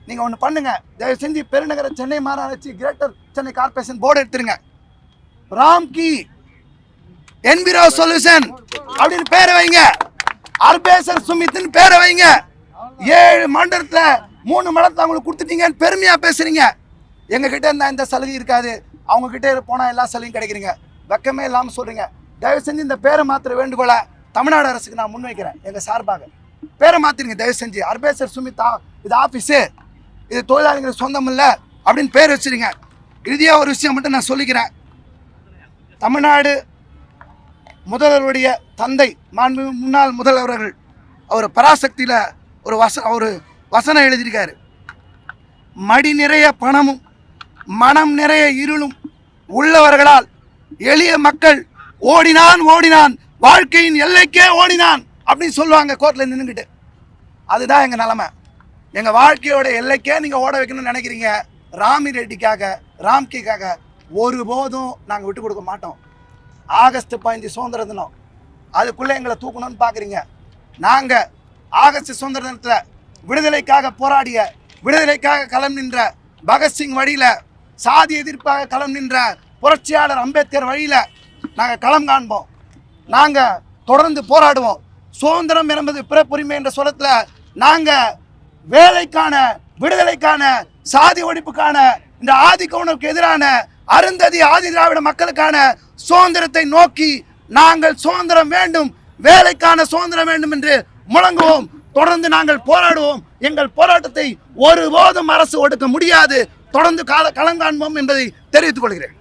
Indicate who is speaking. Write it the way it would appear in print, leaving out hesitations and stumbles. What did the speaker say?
Speaker 1: நீங்கள் ஒன்று பண்ணுங்க, தயவு செஞ்சு பெருநகர சென்னை மாநகராட்சி கிரேட்டர் சென்னை கார்பரேஷன் போர்டு எடுத்துருங்க. ராம்கி என்விரோ சொல்யூஷன் அப்படின்னு பேரை வைங்க. அர்பேசர் சுமித்னு பேரை வைங்க. 7 மண்டலத்தில் 3 மண்டலத்தை அவங்களுக்கு கொடுத்துட்டீங்கன்னு பெருமையாக பேசுறீங்க. எங்ககிட்ட இருந்தால் இந்த சலுகை இருக்காது, அவங்க கிட்டே போனால் எல்லா சலுகையும் கிடைக்கிறீங்க. வெக்கமே இல்லாமல் சொல்கிறீங்க. தயவு செஞ்சு இந்த பேரை மாத்திர வேண்டுகோளை தமிழ்நாடு அரசுக்கு நான் முன்வைக்கிறேன். எங்கள் சார்பாக பேரை மாற்றிருங்க தயவு செஞ்சு. அர்பேசர் சுமித் இது ஆஃபீஸு, இது தொழிலாளிகளுக்கு சொந்தம் இல்லை அப்படின்னு பேர் வச்சுருங்க. இறுதியாக ஒரு விஷயம் மட்டும் நான் சொல்லிக்கிறேன். தமிழ்நாடு முதல்வருடைய தந்தை முன்னாள் முதல்வர்கள் அவர் பராசக்தியில் ஒரு வசனம் எழுதியிருக்காரு. மடி நிறைய பணமும் மனம் நிறைய இருளும் உள்ளவர்களால் எளிய மக்கள் ஓடினான் வாழ்க்கையின் எல்லைக்கே ஓடினான் அப்படின்னு சொல்லுவாங்க கோர்ட்டில் நின்றுக்கிட்டு. அதுதான் எங்கள் நிலைமை. எங்கள் வாழ்க்கையோட எல்லைக்கே நீங்கள் ஓட வைக்கணும்னு நினைக்கிறீங்க. ராமி ரெட்டிக்காக, ராம்கிக்காக ஒருபோதும் நாங்கள் விட்டு கொடுக்க மாட்டோம். ஆகஸ்ட் 15 சுதந்திர தினம், அதுக்குள்ளே எங்களை தூக்கணும்னு பார்க்குறீங்க. நாங்கள் ஆகஸ்ட் சுதந்திர தினத்தில் விடுதலைக்காக போராடிய, விடுதலைக்காக களம் நின்ற பகத்சிங் வழியில், சாதி எதிர்ப்பாக களம் நின்ற புரட்சியாளர் அம்பேத்கர் வழியில் நாங்கள் களம் காண்போம். நாங்கள் தொடர்ந்து போராடுவோம். சுதந்திரம் என்பது பிறப்புரிமை என்ற சொல்லத்தில் நாங்கள் வேலைக்கான, விடுதலைக்கான, சாதி ஒழிப்புக்கான, இந்த ஆதிக்க உணர்வுக்கு எதிரான அருந்ததி ஆதி திராவிட மக்களுக்கான சுதந்திரத்தை நோக்கி நாங்கள் சுதந்திரம் வேண்டும், வேலைக்கான சுதந்திரம் வேண்டும் என்று முழங்குவோம். தொடர்ந்து நாங்கள் போராடுவோம். எங்கள் போராட்டத்தை ஒருபோதும் அரசு ஒடுக்க முடியாது. தொடர்ந்து களம் காண்போம் என்பதை தெரிவித்துக் கொள்கிறேன்.